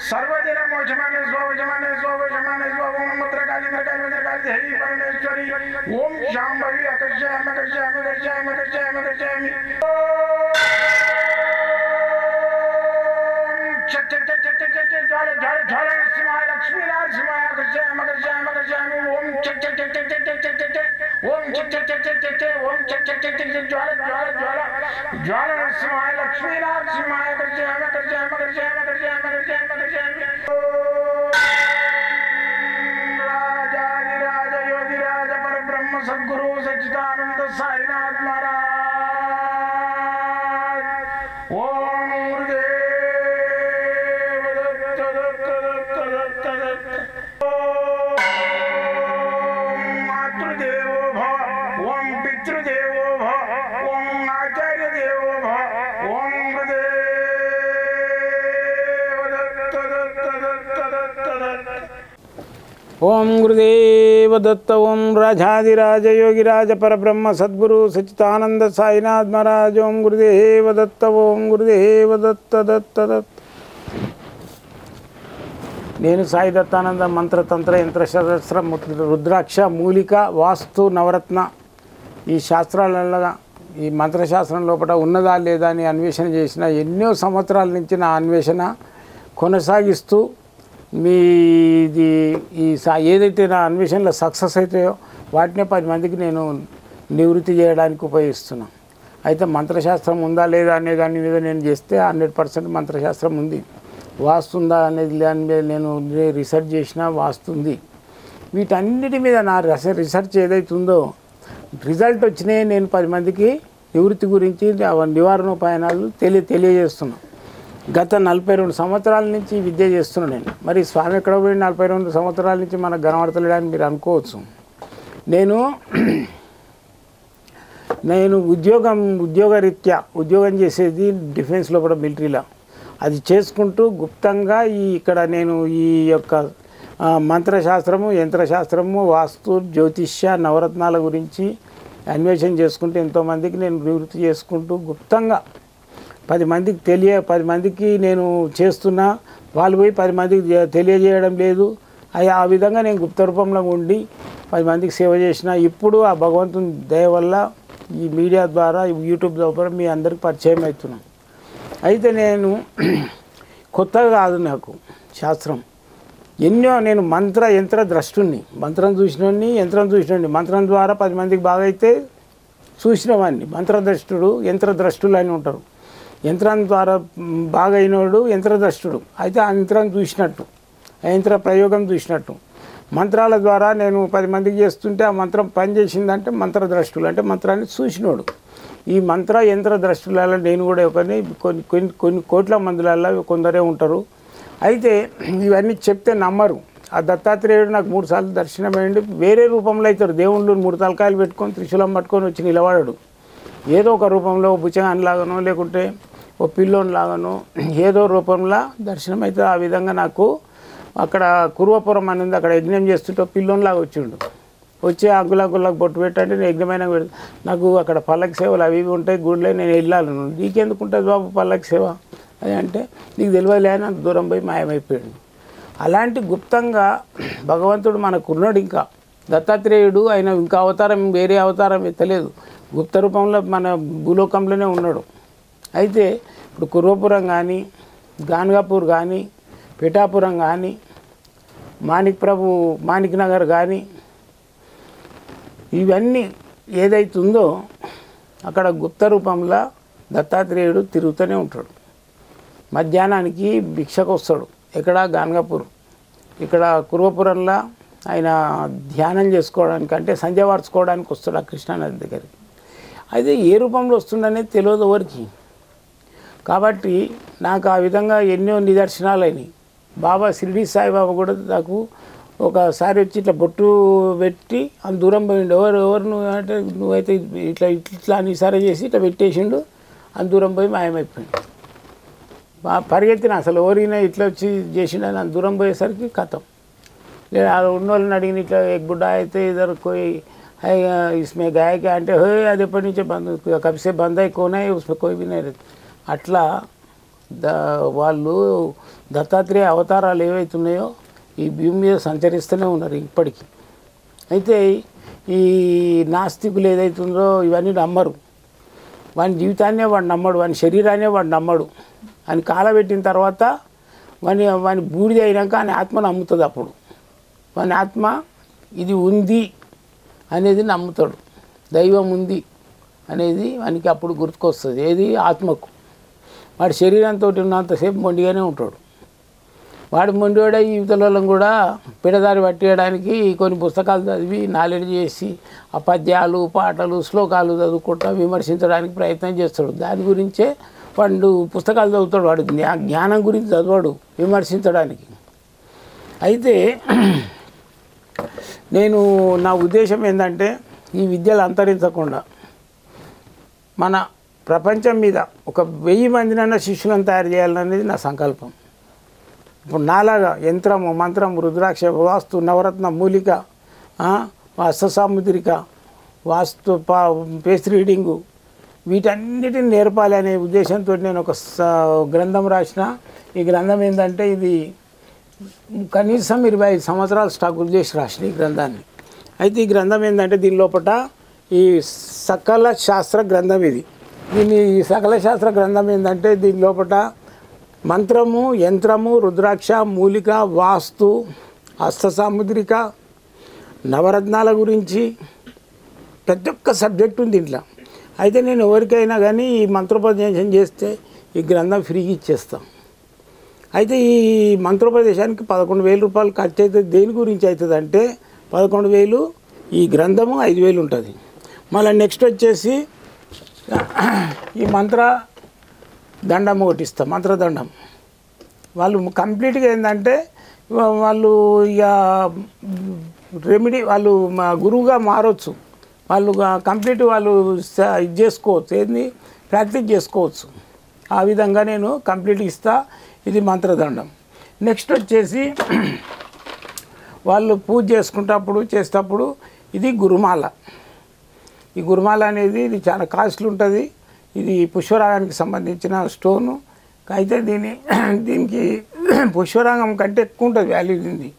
सर्वदिन मोचमाने स्वजमाने स्वजमाने स्वम मुद्रकाली मृकाली मृकाली देवी परमेश्वरी ओम शांभवी अकर्षयामि अकर्षयामि अकर्षयामि अकर्षयामि अकर्षयामि चट चट चट चट चट ज्वाला ज्वाला ज्वाला नरसिंहाय लक्ष्मी नरसिंहाय अकर्षयामि अकर्षयामि अकर्षयामि ओम चट चट चट चट चट चट चट ओम चट चट चट चट चट ओम चट चट चट चट ज्वाला ज्वाला ज्वाला ज्वाला नरसिंहाय लक्ष्मी नरसिंहाय अकर्षयामि अकर्षयामि अकर्षयामि अकर्षयामि अकर्षयामि अकर्षयामि राजाधिराज योगिराज परब्रह्म सद्गुरु सच्चिदानंद साईनाथ महाराज ओम गुरुदेव दत्त दत्त दत्त दत्त दत्त ओम मातृदेवो भव ओम पितृदेवो भव ओम आचार्य देवो भव ओम गुरुदेव दत्त दत्त दत्त दत्त दत्त ओम गुरुदेव दत्त ओम राजाधिराज योगिराज परब्रह्म सद्गुरु सच्चिदानंद साईनाथ महाराज ओम गुरुदेव दत्त ओम गुरुदेव दत्त दत्त दत्त నేను సాయి దత్తానంద మంత్రతంత్ర యంత్రశాస్త్ర రుద్రాక్ష మూలిక వాస్తు నవరత్న ఈ శాస్త్రాలలో ఈ మంత్రశాస్త్రం లోపల ఉన్నదా లేదా అని అన్వేషణ చేసిన ఎన్నో సంవత్సరాల నుంచి నా అన్వేషణ కొనసాగిస్తూ మీది ఈ ఏదైతే నా అన్వేషణలో సక్సెస్ అవుతాయో వాటినే 10 మందికి నేను నివృత్తి చేయడానికి ఉపయోగిస్తున్నాను. అయితే మంత్రశాస్త్రం ఉందా లేదా అనే దాని మీద నేను చేస్తే 100% మంత్రశాస్త్రం ఉంది. వాస్తు ఉందా అనేది దాని మీద నేను రీసెర్చ్ చేసిన వాస్తు ఉంది. వీటన్నిటి మీద నా రీసెర్చ్ ఏదైతుందో రిజల్ట్ వచ్చినాయి. నేను 10 మందికి నివృత్తి గురించి నివారణోపాయనాలు తెలియజేస్తున్నాను. గత 42 సంవత్సరాల నుంచి విద్య చేస్తున్నాను నేను. మరి స్వామి ఎక్కడ పోయి 42 సంవత్సరాల నుంచి మనకు కనబడతలేడని మీరు అనుకోవచ్చు. నేను ఉద్యోగరీత్యా ఉద్యోగం చేసేది డిఫెన్స్ లోపల మిలిటరీలో. అది చేసుకుంటూ గుప్తంగా ఇక్కడ నేను ఈ యొక్క మంత్రశాస్త్రము యంత్రశాస్త్రము వాస్తు జ్యోతిష్య నవరత్నాల గురించి అన్వేషణ చేసుకుంటూ ఎంతోమందికి నేను నివృత్తి చేసుకుంటూ గుప్తంగా 10 మందికి నేను చేస్తున్నా. వాళ్ళు పోయి 10 మందికి తెలియజేయడం లేదు. ఆ విధంగా నేను గుప్త రూపంలో ఉండి 10 మందికి సేవ చేసిన. ఇప్పుడు ఆ భగవంతుని దయ వల్ల ఈ మీడియా ద్వారా యూట్యూబ్ ద్వారా మీ అందరికి పరిచయం అవుతున్నాను. అయితే నేను కొత్తగా కాదు నాకు శాస్త్రం. ఎన్నో నేను మంత్ర యంత్ర ద్రష్టుని. మంత్రం చూసినోడిని యంత్రం చూసినోడిని. మంత్రం ద్వారా 10 మందికి బాగా అయితే చూసినవాడిని. మంత్రద్రష్టుడు యంత్రద్రష్టులు అని ఉంటారు. యంత్రం ద్వారా బాగా అయినోడు యంత్రద్రష్టుడు. అయితే ఆ యంత్రం చూసినట్టు ఆ యంత్ర ప్రయోగం చూసినట్టు మంత్రాల ద్వారా నేను 10 మందికి చేస్తుంటే ఆ మంత్రం పనిచేసిందంటే మంత్రద్రష్టులు అంటే మంత్రాన్ని చూసినోడు. ఈ మంత్ర యంత్ర ద్రష్టులలో నేను కూడా కొన్ని కోట్ల మందులలో కొందరే ఉంటారు. అయితే ఇవన్నీ చెప్తే నమ్మరు. ఆ దత్తాత్రేయుడు నాకు 3 సార్లు దర్శనమైంది. వేరే రూపంలో అవుతారు. దేవుళ్ళు 3 తలకాయలు పెట్టుకొని త్రిశూలం పట్టుకొని వచ్చి నిలబడాడు. ఏదో ఒక రూపంలో బుచ్చగానిలాగానో లేకుంటే ఓ పిల్లోని లాగానో ఏదో రూపంలో దర్శనం అయితే. ఆ విధంగా నాకు అక్కడ కురువపురం అనేది అక్కడ యజ్ఞం చేస్తుంటే పిల్లోనిలాగా వచ్చిండు. వచ్చి అంకులకు బొట్టు పెట్టంటే నేను యజ్ఞమైన నాకు అక్కడ పల్లకి సేవలు అవి ఇవి ఉంటాయి గుడిలో నేను వెళ్ళాలి. నీకెందుకు ఉంటుంది బాబు పల్లకి సేవ అది అంటే నీకు తెలియలే అని అంత దూరం పోయి మాయమైపోయాడు. అలాంటి గుప్తంగా భగవంతుడు మనకున్నాడు. ఇంకా దత్తాత్రేయుడు ఆయన ఇంకా అవతారం వేరే అవతారం ఎత్తలేదు. గుప్త రూపంలో మన భూలోకంలోనే ఉన్నాడు. అయితే ఇప్పుడు కుర్వపురం కానీ గాన్గాపూర్ కానీ పిఠాపురం కానీ మాణిక్ నగర్ కానీ ఇవన్నీ ఏదైతుందో అక్కడ గుప్త రూపంలో దత్తాత్రేయుడు తిరుగుతూనే ఉంటాడు. మధ్యాహ్నానికి భిక్షకు వస్తాడు. ఇక్కడ గాన్గాపూర్ ఇక్కడ కుర్వపురంలో ఆయన ధ్యానం చేసుకోవడానికి అంటే సంధ్య వార్చుకోవడానికి వస్తాడు ఆ కృష్ణానది దగ్గరికి. అయితే ఏ రూపంలో వస్తుండనేది తెలియదు ఎవరికి. కాబట్టి నాకు ఆ విధంగా ఎన్నో నిదర్శనాలు అయినాయి. బాబా షిరిడి సాయిబాబా కూడా నాకు ఒకసారి వచ్చి ఇట్లా బొట్టు పెట్టి అంత దూరం పోయిండు. ఎవరు నువ్వు అంటే నువ్వైతే ఇట్లా ఇట్లా అని సరే చేసి ఇట్లా పెట్టేసిండు. అంత దూరం పోయి మాయమైపోయింది. పరిగెత్తిన అసలు ఎవరైనా ఇట్లా వచ్చి చేసిండని అంత దూరం పోయేసరికి కథం. లేదా ఉన్న వాళ్ళని అడిగిన ఇట్లా ఎక్ బుడ్డా అయితే ఇద్దరు कोई है इसमें गाय क्या అంటే హే అది ఎప్పటి నుంచే బంద్ కబ్సే బంద్ అయి కోనే उसमें कोई भी नहीं रहता. అట్లా వాళ్ళు దత్తాత్రేయ అవతారాలు ఏవైతున్నాయో ఈ భూమి మీద సంచరిస్తూనే ఉన్నారు ఇప్పటికీ. అయితే ఈ నాస్తికులు ఏదైతుందో ఇవన్నీ నమ్మరు. వాని జీవితాన్నే వాడు నమ్మడు, వాని శరీరాన్నే వాడు నమ్మడు. అని కాలబెట్టిన తర్వాత వాని బూడిద అయినాక ఆయన ఆత్మ నమ్ముతుంది. అప్పుడు వాని ఆత్మ ఇది ఉంది అనేది నమ్ముతాడు. దైవం ఉంది అనేది వానికి అప్పుడు గుర్తుకొస్తుంది. ఏది ఆత్మకు. వాడి శరీరంతో ఉన్నంతసేపు మొండిగానే ఉంటాడు. వాడు మొండివాడే ఈ యువతలను కూడా పిడదారి పట్టేయడానికి కొన్ని పుస్తకాలు చదివి నాలెడ్జ్ చేసి ఆ పద్యాలు పాటలు శ్లోకాలు చదువుకుంటా విమర్శించడానికి ప్రయత్నం చేస్తాడు. దాని గురించే వాడు పుస్తకాలు చదువుతాడు. వాడు జ్ఞానం గురించి చదవాడు విమర్శించడానికి. అయితే నేను నా ఉద్దేశం ఏంటంటే ఈ విద్యలు అంతరించకుండా మన ప్రపంచం మీద ఒక 1000 మందినైనా శిష్యులను తయారు చేయాలనేది నా సంకల్పం. ఇప్పుడు నాలాగా యంత్రము మంత్రం రుద్రాక్ష వాస్తు నవరత్న మూలిక హస్తసాముద్రిక వాస్తు ఫేస్ రీడింగు వీటన్నిటిని నేర్పాలి అనే ఉద్దేశంతో నేను ఒక గ్రంథం రాసిన. ఈ గ్రంథం ఏంటంటే ఇది కనీసం 25 సంవత్సరాలు స్టాకులు చేసి రాసిన ఈ గ్రంథాన్ని. అయితే ఈ గ్రంథం ఏంటంటే దీని లోపల ఈ సకల శాస్త్ర గ్రంథం ఇది. ఈ సకల శాస్త్ర గ్రంథం ఏంటంటే దీని లోపల మంత్రము యంత్రము రుద్రాక్ష మూలిక వాస్తు హస్తసాముద్రిక నవరత్నాల గురించి ప్రతి ఒక్క సబ్జెక్ట్ ఉంది దీంట్లో. అయితే నేను ఎవరికైనా కానీ ఈ మంత్రోపదేశం చేస్తే ఈ గ్రంథం ఫ్రీగా ఇచ్చేస్తాం. అయితే ఈ మంత్రోపదేశానికి 11,000 రూపాయలు ఖర్చు అవుతుంది. దేని గురించి అవుతుంది అంటే 11,000 ఈ గ్రంథము 5,000 ఉంటుంది. మళ్ళీ నెక్స్ట్ వచ్చేసి ఈ మంత్ర దండం ఒకటి ఇస్తాం. మంత్రదండం వాళ్ళు కంప్లీట్గా ఏంటంటే వాళ్ళు ఇక రెమెడీ వాళ్ళు మా గురువుగా మారవచ్చు. వాళ్ళు కంప్లీట్ వాళ్ళు ఇది చేసుకోవచ్చు, ఏంది ప్రాక్టీస్ చేసుకోవచ్చు. ఆ విధంగా నేను కంప్లీట్ ఇస్తా. ఇది మంత్రదండం. నెక్స్ట్ వచ్చేసి వాళ్ళు పూజ చేసుకుంటప్పుడు చేసేటప్పుడు ఇది గురుమాల. ఈ గురుమాల అనేది ఇది చాలా కాస్ట్లీ ఉంటుంది. ఇది పుష్పరాగానికి సంబంధించిన స్టోను. అయితే దీనికి పుష్పరాగం కంటే ఎక్కువ ఉంటుంది వాల్యూ దీనికి.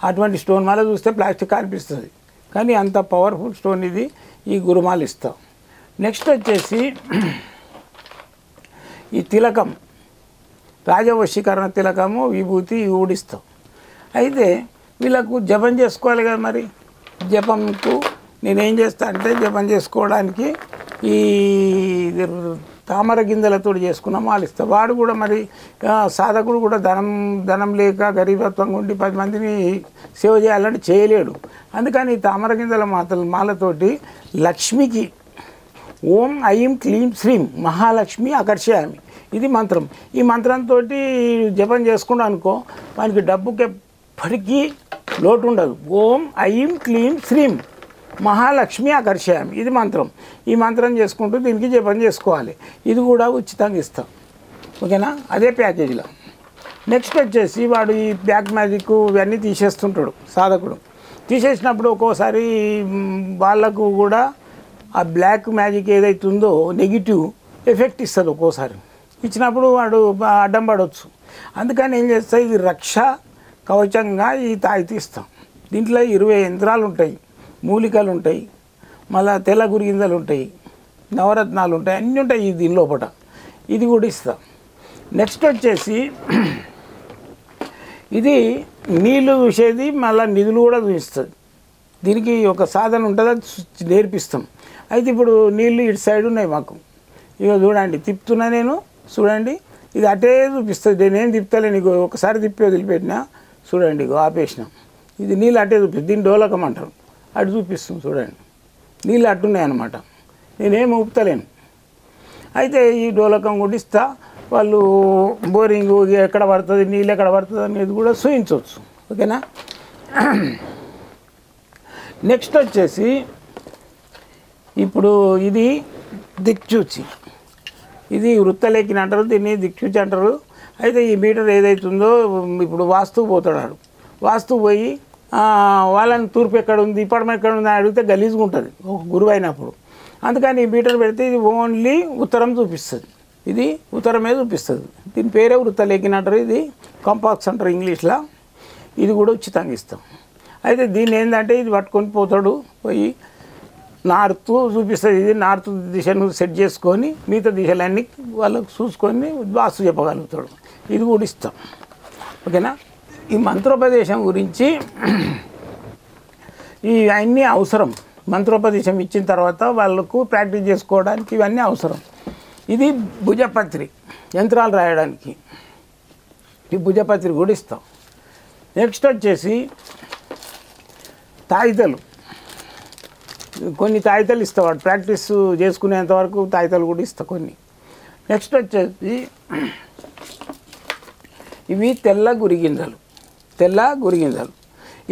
అటువంటి స్టోన్ మాల చూస్తే ప్లాస్టిక్ అనిపిస్తుంది, కానీ అంత పవర్ఫుల్ స్టోన్ ఇది. ఈ గురుమాల ఇస్తాం. నెక్స్ట్ వచ్చేసి ఈ తిలకం రాజవశీకరణ తిలకము విభూతి ఊడిస్తాం. అయితే వీళ్ళకు జపం చేసుకోవాలి కదా. మరి జపంకు నేనేం చేస్తా అంటే జపం చేసుకోవడానికి ఈ తామర గింజలతో చేసుకున్న మాలిస్తా. వాడు కూడా మరి సాధకుడు కూడా ధనం లేక గరీబత్వంగా ఉండి 10 మందిని సేవ చేయాలంటే చేయలేడు. అందుకని తామర గింజల మాలతోటి లక్ష్మికి ఓం ఐం క్లీం శ్రీం మహాలక్ష్మి ఆకర్షయామి ఇది మంత్రం. ఈ మంత్రంతో జపం చేసుకుంటా అనుకో వానికి డబ్బుకి ఎప్పటికీ లోటు ఉండదు. ఓం ఐం క్లీం శ్రీం మహాలక్ష్మి ఆకర్షయామి ఇది మంత్రం. ఈ మంత్రం చేసుకుంటూ దీనికి జపం చేసుకోవాలి. ఇది కూడా ఉచితంగా ఇస్తాం. ఓకేనా? అదే ప్యాకేజీలో. నెక్స్ట్ వచ్చేసి వాడు ఈ బ్లాక్ మ్యాజిక్ ఇవన్నీ తీసేస్తుంటాడు సాధకుడు. తీసేసినప్పుడు ఒక్కోసారి వాళ్ళకు కూడా ఆ బ్లాక్ మ్యాజిక్ ఏదైతుందో నెగిటివ్ ఎఫెక్ట్ ఇస్తుంది. ఒక్కోసారి ఇచ్చినప్పుడు వాడు అడ్డం పడవచ్చు. అందుకని ఏం చేస్తా ఇది రక్ష కవచంగా ఈ తాయితీ ఇస్తాం. దీంట్లో 20 యంత్రాలు ఉంటాయి, మూలికలు ఉంటాయి, మళ్ళీ తెల్ల గురిగింజలు ఉంటాయి, నవరత్నాలు ఉంటాయి, అన్నీ ఉంటాయి దీని లోపల. ఇది కూడా ఇస్తాం. నెక్స్ట్ వచ్చేసి ఇది నీళ్ళు చూసేది, మళ్ళీ నిధులు కూడా చూపిస్తుంది. దీనికి ఒక సాధన ఉంటుంది, అది నేర్పిస్తాం. అయితే ఇప్పుడు నీళ్ళు ఇటు సైడ్ ఉన్నాయి మాకు. ఇక చూడండి తిప్పుతున్నా నేను, చూడండి ఇది అటే చూపిస్తుంది. నేనేం తిప్పుతలేను. ఇగో ఒకసారి తిప్పి వదిలిపెట్టినా చూడండి, ఇగో ఆపేసినాం. ఇది నీళ్ళు అటే చూపిస్తుంది. దీన్ని డోలకం అంటారు. అటు చూపిస్తుంది చూడండి. నీళ్ళు అట్టున్నాయి అన్నమాట. నేనేం ఊపుతలేను. అయితే ఈ డోలకం కూడా ఇస్తా. వాళ్ళు బోరింగ్ ఎక్కడ పడుతుంది, నీళ్ళు ఎక్కడ పడుతుంది అనేది కూడా చూపించవచ్చు. ఓకేనా. నెక్స్ట్ వచ్చేసి ఇప్పుడు ఇది దిక్చూచి, ఇది వృత్తలేఖిని అంటారు, దీన్ని దిక్చూచి అంటారు. అయితే ఈ మీటర్ ఏదైతుందో ఇప్పుడు వాస్తు పోతాడు, వాస్తు పోయి వాళ్ళని తూర్పు ఎక్కడ ఉంది, పడమ ఎక్కడ ఉంది అని అడిగితే గలీజ్గా ఉంటుంది ఒక గురువు అయినప్పుడు. అందుకని ఈ మీటర్ పెడితే ఇది ఓన్లీ ఉత్తరం చూపిస్తుంది, ఇది ఉత్తరమే చూపిస్తుంది. దీని పేరే వృత్తలేఖిని అంటారు, ఇది కంపాక్స్ అంటారు ఇంగ్లీష్లో. ఇది కూడా ఉచితంగా ఇస్తాం. అయితే దీన్ని ఏంటంటే ఇది పట్టుకొని పోతాడు, పోయి నార్త్ చూపిస్తుంది. ఇది నార్త్ దిశను సెట్ చేసుకొని మిగతా దిశలన్నీ వాళ్ళకు చూసుకొని వాస్తు చెప్పగలుగుతాడు. ఇది కూడా ఇస్తాం. ఓకేనా. ఈ మంత్రోపదేశం గురించి ఇవన్నీ అవసరం. మంత్రోపదేశం ఇచ్చిన తర్వాత వాళ్ళకు ప్రాక్టీస్ చేసుకోవడానికి ఇవన్నీ అవసరం. ఇది భుజపత్రి, యంత్రాలు రాయడానికి ఈ భుజపత్రి కూడా ఇస్తాం. నెక్స్ట్ వచ్చేసి తాయితలు, కొన్ని తాయితలు ఇస్తావాడు ప్రాక్టీస్ చేసుకునేంత వరకు తాయితలు కూడా ఇస్తా కొన్ని. నెక్స్ట్ వచ్చేసి ఇవి తెల్ల గురిగింజలు, తెల్ల గురిగింజలు.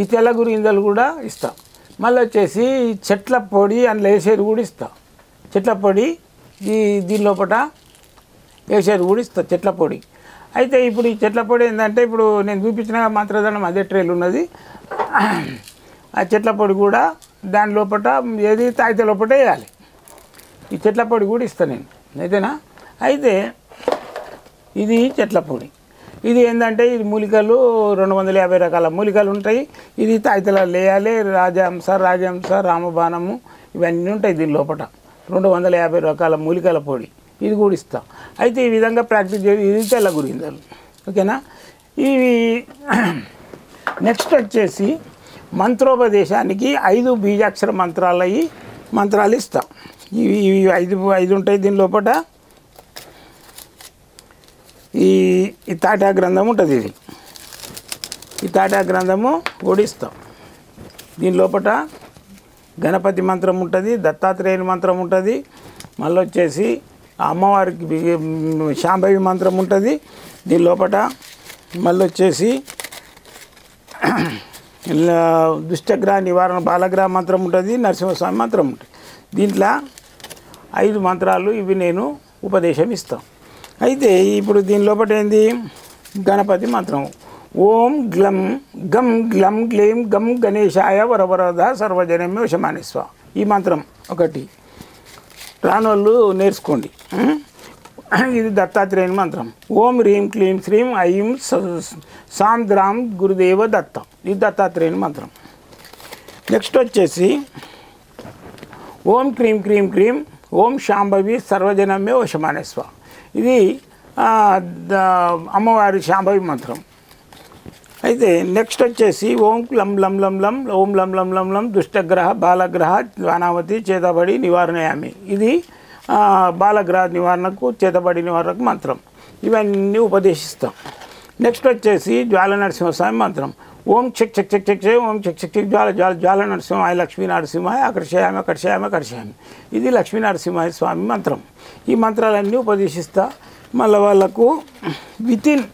ఈ తెల్ల గురిగింజలు కూడా ఇస్తా. మళ్ళీ వచ్చేసి చెట్ల పొడి అందులో వేసేది కూడా ఇస్తా. చెట్ల పొడి దీని లోపల వేసేది కూడా ఇస్తా, చెట్ల పొడి. అయితే ఇప్పుడు ఈ చెట్ల పొడి ఏంటంటే ఇప్పుడు నేను చూపించిన మంత్రదండం అదే ట్రేలు ఉన్నది. ఆ చెట్ల పొడి కూడా దాని లోపల ఏది తాయితే లోపల వేయాలి. ఈ చెట్ల పొడి కూడా ఇస్తాను నేను, అయితేనా. అయితే ఇది చెట్ల పొడి, ఇది ఏంటంటే ఇది మూలికలు 250 రకాల మూలికలు ఉంటాయి. ఇది తాయితలో వేయాలి. రాజహంస, రామబాణము ఇవన్నీ ఉంటాయి దీని లోపల. 250 రకాల మూలికల పొడి, ఇది కూడా ఇస్తాం. అయితే ఈ విధంగా ప్రాక్టీస్ చేసి ఇది తెల్ల గురింజలు. ఓకేనా. ఇవి నెక్స్ట్ వచ్చేసి మంత్రోపదేశానికి 5 బీజాక్షర మంత్రాలు ఇస్తాం. ఇవి 5 ఉంటాయి దీని లోపల. ఈ తాటా గ్రంథం ఉంటుంది, ఈ తాటా గ్రంథము ఓడిస్తాం. దీని లోపల గణపతి మంత్రం ఉంటుంది, దత్తాత్రేయుని మంత్రం ఉంటుంది, మళ్ళీ వచ్చేసి అమ్మవారికి శాంభవి మంత్రం ఉంటుంది దీని లోపల. మళ్ళీ వచ్చేసి దుష్టగ్రహ నివారణ బాలగ్రహ మంత్రం ఉంటుంది, నరసింహస్వామి మంత్రం ఉంటుంది. దీంట్లో 5 మంత్రాలు ఇవి నేను ఉపదేశం ఇస్తాం. అయితే ఇప్పుడు దీని లోపల ఏంది గణపతి మంత్రం. ఓం గ్లం గం గ్లం గ్లీం గం గణేశాయ వరవరద సర్వజనమే వశమానిస్వ. ఈ మంత్రం ఒకటి రానోళ్ళు నేర్చుకోండి. ఇది దత్తాత్రేయుని మంత్రం. ఓం హ్రీం క్లీం శ్రీం ఐం సాం ద్రాం గురుదేవ దత్త, ఇది దత్తాత్రేయుని మంత్రం. నెక్స్ట్ వచ్చేసి ఓం క్రీం క్రీం క్రీం ఓం శాంభవి సర్వజనమే వశమానేస్వ, ఇది అమ్మవారి శాంభవి మంత్రం. అయితే నెక్స్ట్ వచ్చేసి ఓం లం లం లం లం ఓం లం లం లం లం దుష్టగ్రహ బాలగ్రహ వానావతి చేతబడి నివారణయామి, ఇది బాలగ్రహ నివారణకు చేతబడి నివారణకు మంత్రం. ఇవన్నీ ఉపదేశిస్తాం. నెక్స్ట్ వచ్చేసి జ్వాల నరసింహస్వామి మంత్రం. ఓం చెక్ చెక్ చెక్ చెక్ ఓం చెక్ చెక్ చెక్ జ్వాల జ్వాల జ్వాల నరసింహాయ లక్ష్మీ నరసింహాయ ఆకర్షయామి ఆకర్షయామి ఆకర్షయామి, ఇది లక్ష్మీ నరసింహాయ స్వామి మంత్రం. ఈ మంత్రాలన్నీ ఉపదేశిస్తా. మళ్ళీ వాళ్ళకు వితిన్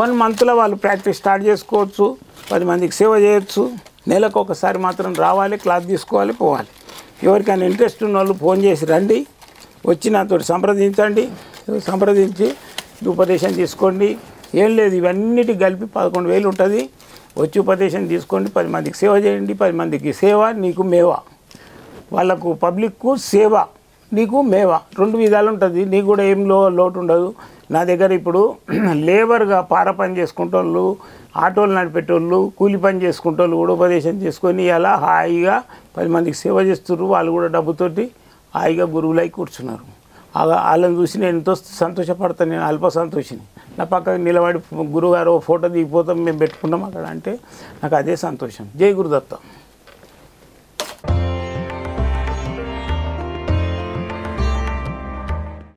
1 మంత్లో వాళ్ళు ప్రాక్టీస్ స్టార్ట్ చేసుకోవచ్చు, 10 మందికి సేవ చేయొచ్చు. నెలకు ఒకసారి మాత్రం రావాలి, క్లాస్ తీసుకోవాలి, పోవాలి. ఎవరికైనా ఇంట్రెస్ట్ ఉన్న వాళ్ళు ఫోన్ చేసి రండి, వచ్చి నాతో సంప్రదించండి, సంప్రదించి ఉపదేశం తీసుకోండి. ఏం లేదు, ఇవన్నిటికి కలిపి 11,000 ఉంటుంది. వచ్చి ఉపదేశం తీసుకోండి, 10 మందికి సేవ చేయండి. 10 మందికి సేవ, నీకు మేవా. వాళ్ళకు పబ్లిక్కు సేవ, నీకు మేవా. 2 విధాలు ఉంటుంది. నీకు కూడా ఏం లోటు ఉండదు. నా దగ్గర ఇప్పుడు లేబర్గా పార పని చేసుకుంటోళ్ళు, ఆటోలు నడిపేటోళ్ళు, కూలి పని చేసుకుంటోళ్ళు కూడా ఉపదేశం చేసుకొని అలా హాయిగా 10 మందికి సేవ చేస్తున్నారు. వాళ్ళు కూడా డబ్బుతోటి హాయిగా గురువులై కూర్చున్నారు. వాళ్ళని చూసి నేను ఎంతో సంతోషపడతాను. నేను అల్ప సంతోషిని. నా పక్కన నిలబడి గురుగారు ఫోటో దిగిపోతాం, మేము పెట్టుకున్నాం అక్కడ అంటే నాకు అదే సంతోషం. జై గురుదత్త.